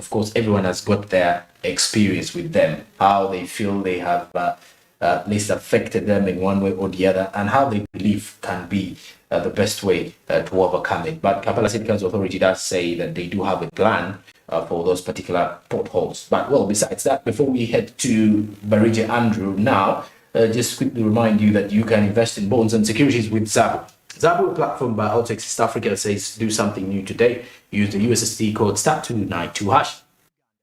of course, everyone has got their experience with them, how they feel they have at least affected them in one way or the other, and how they believe can be the best way to overcome it. But Kampala City Council Authority does say that they do have a plan for those particular potholes. But well, besides that, before we head to Barija Andrew now, just quickly remind you that you can invest in bonds and securities with Zabu. Zabu, platform by Altex East Africa, says do something new today. Use the USSD code *292#.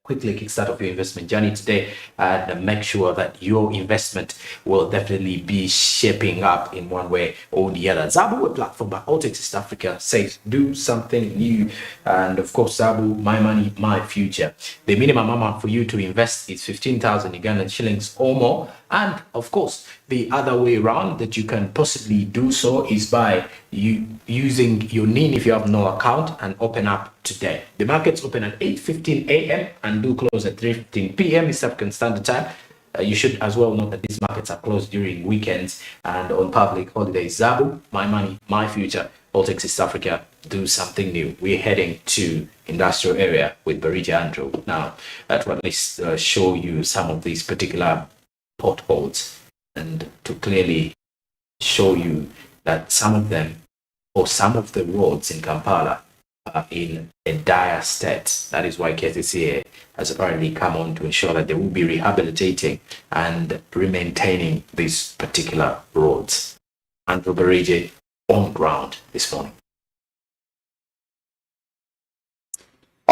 Quickly kickstart off your investment journey today and make sure that your investment will definitely be shaping up in one way or the other. Zabu, a platform by Altex East Africa, says do something new. And of course, Zabu, my money, my future. The minimum amount for you to invest is 15,000 Ugandan shillings or more. And of course, the other way around that you can possibly do so is by using your NIN if you have no account and open up today. The markets open at 8:15 a.m. and do close at 3:15 p.m. East African Standard Time. You should as well note that these markets are closed during weekends and on public holidays. Zabu, my money, my future. Altex East Africa, do something new. We're heading to industrial area with Barija Andrew now to at least show you some of these particular potholes and to clearly show you that some of them or some of the roads in Kampala are in a dire state. That is why KCCA has apparently come on to ensure that they will be rehabilitating and remaintaining these particular roads. Andrew Barija on ground this morning.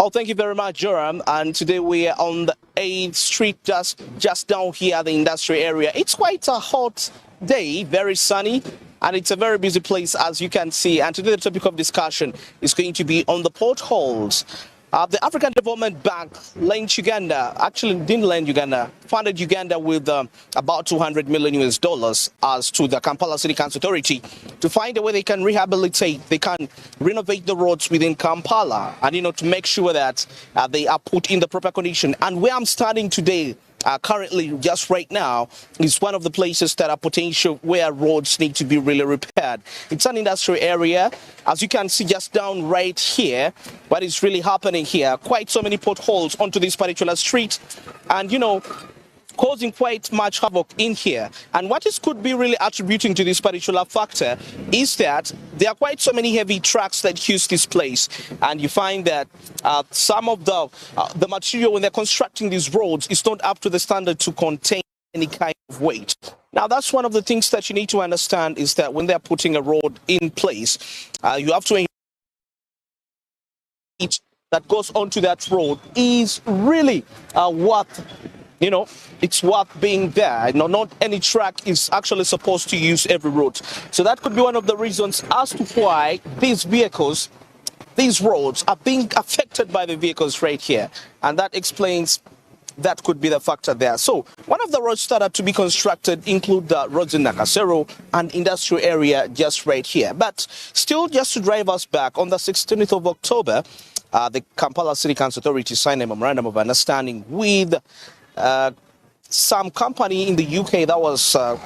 Oh, thank you very much, Joram. And today we are on the 8th Street, just down here at the industrial area. It's quite a hot day, very sunny, and it's a very busy place, as you can see. And today the topic of discussion is going to be on the potholes. The African Development Bank lent Uganda, actually didn't lend Uganda, funded Uganda with about $200 million as to the Kampala City Council Authority to find a way they can rehabilitate, they can renovate the roads within Kampala and, to make sure that they are put in the proper condition. And where I'm standing today, currently, just right now, is one of the places that are potential where roads need to be really repaired. It's an industrial area. As you can see just down right here, what is really happening here, quite so many potholes onto this particular street. And, causing quite much havoc in here. And what it could be really attributing to this particular factor is that there are quite so many heavy trucks that use this place. And you find that some of the material when they're constructing these roads is not up to the standard to contain any kind of weight. Now, that's one of the things that you need to understand is that when they're putting a road in place, you have to that goes onto that road is really it's worth being there. Not any truck is actually supposed to use every road. So that could be one of the reasons as to why these roads are being affected by the vehicles right here. And that explains that could be the factor there. So one of the roads that are to be constructed include the roads in Nakasero and industrial area just right here. But still, just to drive us back, on the 16th of October, the Kampala City Council Authority signed a memorandum of understanding with some company in the UK that was, I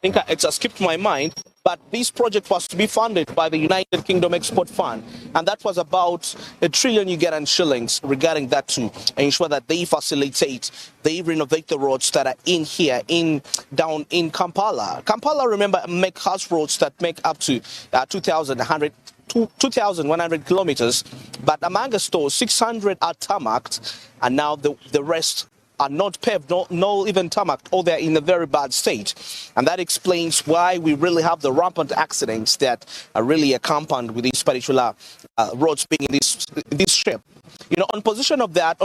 think it skipped my mind, but this project was to be funded by the United Kingdom Export Fund, and that was about $1 trillion Ugandan shillings regarding that to ensure that they facilitate, they renovate the roads that are in here, down in Kampala. Kampala, remember, has roads that make up to 2,100 kilometers, but among us, 600 are tarmacked, and now the rest are not paved, no even tarmacked, or they're in a very bad state. And that explains why we really have the rampant accidents that are really accompanied with these particular roads being in this shape. On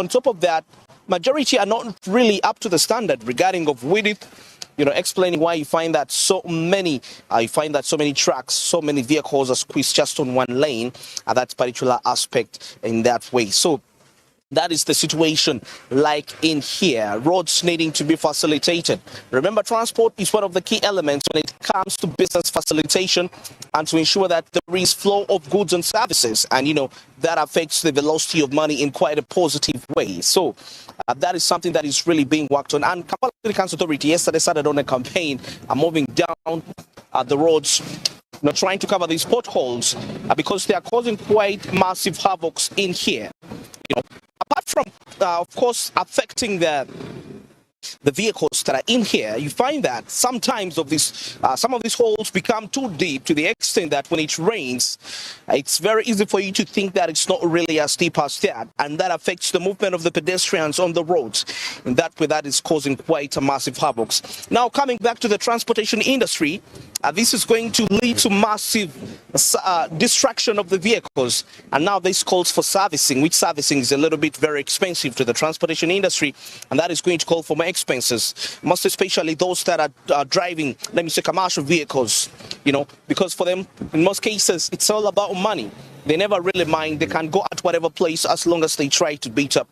top of that, majority are not really up to the standard regarding of width, explaining why you find that so many trucks, so many vehicles are squeezed just on one lane at that particular aspect in that way. So that is the situation like in here, roads needing to be facilitated. Remember, transport is one of the key elements when it comes to business facilitation and to ensure that there is flow of goods and services. And, that affects the velocity of money in quite a positive way. So that is something that is really being worked on. And Kampala City Council Authority yesterday started on a campaign moving down the roads trying to cover these potholes because they are causing quite massive havocs in here. Apart from, of course, affecting the vehicles that are in here, you find that sometimes some of these holes become too deep to the extent that when it rains, it's very easy for you to think that it's not really as deep as that, and that affects the movement of the pedestrians on the roads. In that way, that is causing quite a massive havocs. Now, coming back to the transportation industry, this is going to lead to massive distraction of the vehicles, and now this calls for servicing, which servicing is a little bit very expensive to the transportation industry, and that is going to call for more expenses, most especially those that are driving, let me say, commercial vehicles, because for them, in most cases, it's all about money. They never really mind. They can go at whatever place as long as they try to beat up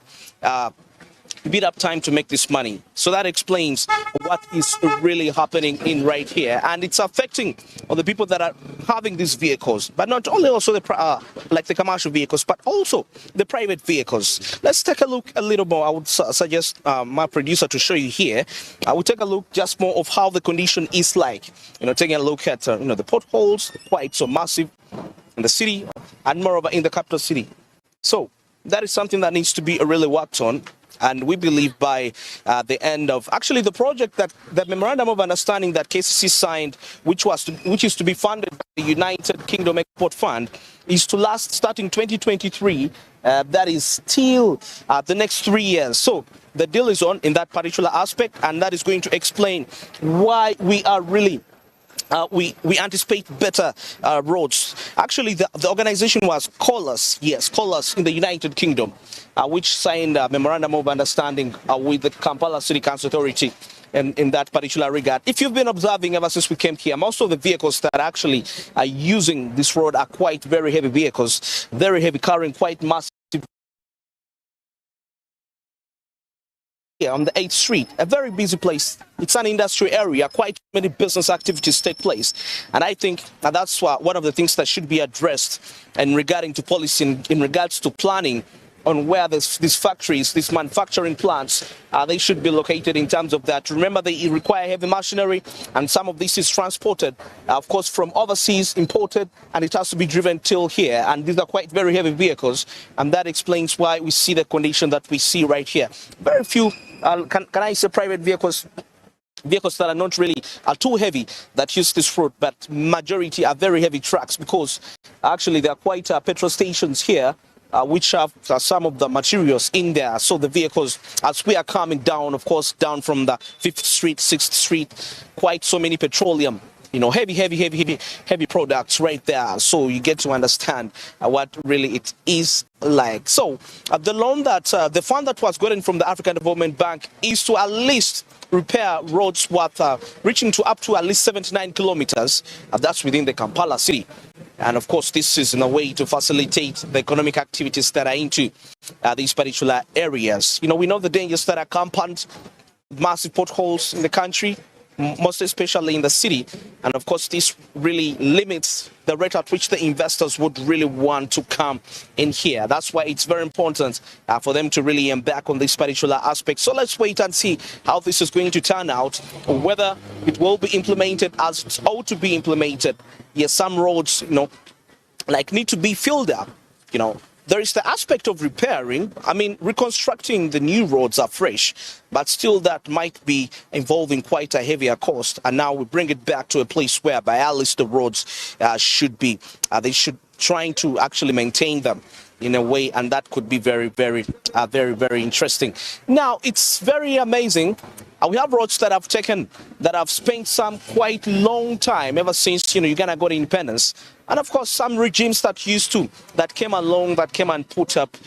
time to make this money. So that explains what is really happening in right here, and it's affecting all the people that are having these vehicles, but not only also like the commercial vehicles, but also the private vehicles. Let's take a look a little more. I would suggest my producer to show you here. I will take a look just more of how the condition is like. Taking a look at the potholes, quite so massive in the city, and moreover in the capital city. So that is something that needs to be really worked on. And we believe by the end of actually the project, that the memorandum of understanding that KCC signed, which is to be funded by the United Kingdom Export Fund, is to last starting 2023. That is still the next 3 years. So the deal is on in that particular aspect, and that is going to explain why we are really we anticipate better roads. Actually, the organization was Colors in the United Kingdom, which signed a memorandum of understanding with the Kampala City Council Authority in that particular regard. If you've been observing ever since we came here, most of the vehicles that actually are using this road are quite very heavy vehicles, very heavy, carrying quite massive. On the 8th Street, a very busy place. It's an industrial area. Quite many business activities take place. And I think that's one of the things that should be addressed in regarding to policy, in regards to planning on where these factories, these manufacturing plants, they should be located in terms of that. Remember, they require heavy machinery, and some of this is transported, of course, from overseas, imported, and it has to be driven till here. And these are quite very heavy vehicles, and that explains why we see the condition that we see right here. Very few, can I say, private vehicles that are not really too heavy that use this road, but majority are very heavy trucks, because actually there are quite petrol stations here which have some of the materials in there. So the vehicles, as we are coming down, of course, down from the 5th Street, 6th Street, quite so many petroleum, heavy products right there. So you get to understand what really it is like. So the loan that the fund that was gotten from the African Development Bank is to at least repair roads worth reaching to up to at least 79 kilometers. That's within the Kampala city. And of course, this is in a way to facilitate the economic activities that are into these particular areas. We know the dangers that are compound, massive potholes in the country, most especially in the city. And of course, this really limits the rate at which the investors would really want to come in here. That's why it's very important for them to really embark on this particular aspect. So let's wait and see how this is going to turn out, whether it will be implemented as it ought to be implemented. Yes, some roads, need to be filled up, There is the aspect of repairing, reconstructing the new roads are fresh, but still that might be involving quite a heavier cost. And now we bring it back to a place whereby at least the roads should be, they should trying to actually maintain them in a way, and that could be very, very interesting. Now, it's very amazing. We have roads that have spent some quite long time, ever since, Uganda got independence. And of course, some regimes that came and put up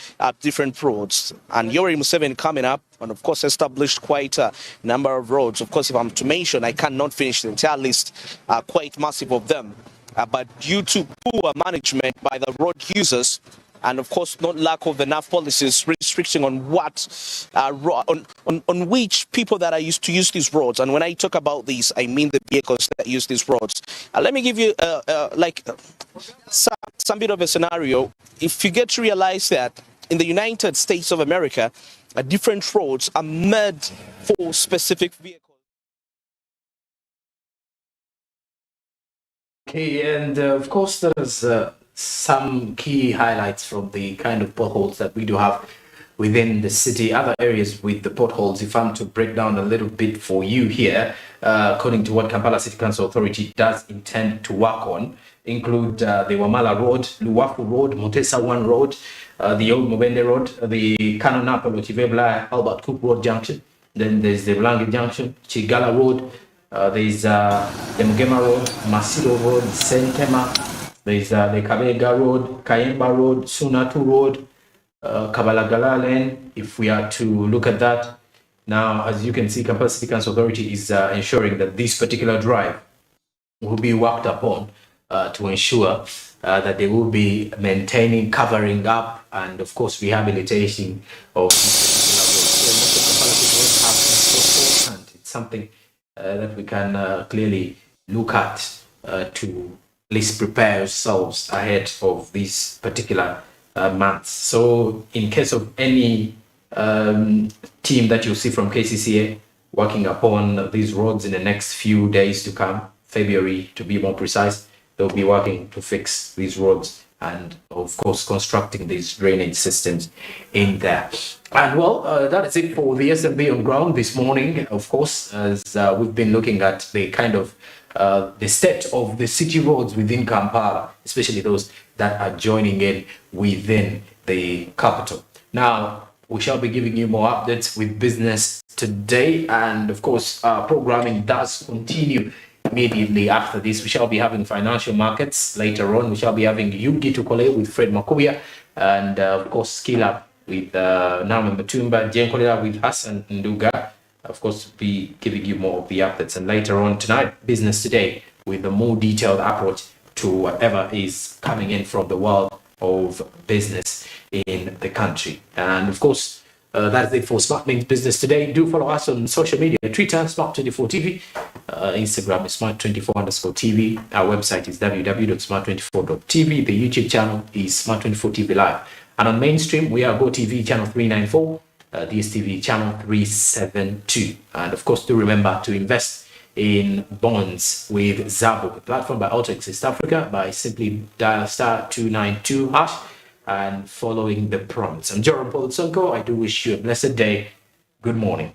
different roads. And Yoweri Museveni coming up, and of course, established quite a number of roads. Of course, if I'm to mention, I cannot finish the entire list, quite massive of them. But due to poor management by the road users, and of course, not lack of enough policies restricting on what, on which people that are used to use these roads. And when I talk about these, I mean the vehicles that use these roads. Let me give you some bit of a scenario. If you get to realize that in the United States of America, different roads are made for specific vehicles. Okay, and of course, there's some key highlights from the kind of potholes that we do have within the city. Other areas with the potholes, if I'm to break down a little bit for you here, according to what Kampala City Council Authority does intend to work on, include the Wamala Road, Luwafu Road, Mutesa 1 Road, the Old Mubende Road, the Kanonapa Lochivebla Albert Cook Road Junction. Then there's the Bulangi Junction, Chigala Road, there's the Mugema Road, Masido Road, Sentema, there's the Kabega Road, Kayemba Road, Sunatu Road, Kabalagala Lane. If we are to look at that, now as you can see, Kampala City Council Authority is ensuring that this particular drive will be worked upon to ensure that they will be maintaining, covering up, and of course rehabilitating of this particular road. So most of Kampala people have been so important. It's something that we can clearly look at to at least prepare ourselves ahead of these particular months. So in case of any team that you see from KCCA working upon these roads in the next few days to come, February to be more precise, they'll be working to fix these roads and of course constructing these drainage systems in there. And well, that is it for the SMB on ground this morning. Of course, as we've been looking at the kind of the state of the city roads within Kampala, especially those that are joining in within the capital. Now, we shall be giving you more updates with business today, and of course, our programming does continue immediately after this. We shall be having financial markets later on. We shall be having Yugi Tukole with Fred Makuya, and of course, Skill Up with Naama Matumba, Jenkolera with Hassan Nduga. Of course, be giving you more of the updates, and later on tonight, business today with a more detailed approach to whatever is coming in from the world of business in the country. And of course, that's it for Smart Links Business today. Do follow us on social media: Twitter, Smart24TV, Instagram is Smart24_TV. Our website is www.smart24.tv. The YouTube channel is Smart24TV Live. And on mainstream, we are GOTV channel 394, DSTV channel 372. And of course, do remember to invest in bonds with Zabo, a platform by Altex East Africa, by simply dial *292# and following the prompts. I'm Joram Paul Sonko. I do wish you a blessed day. Good morning.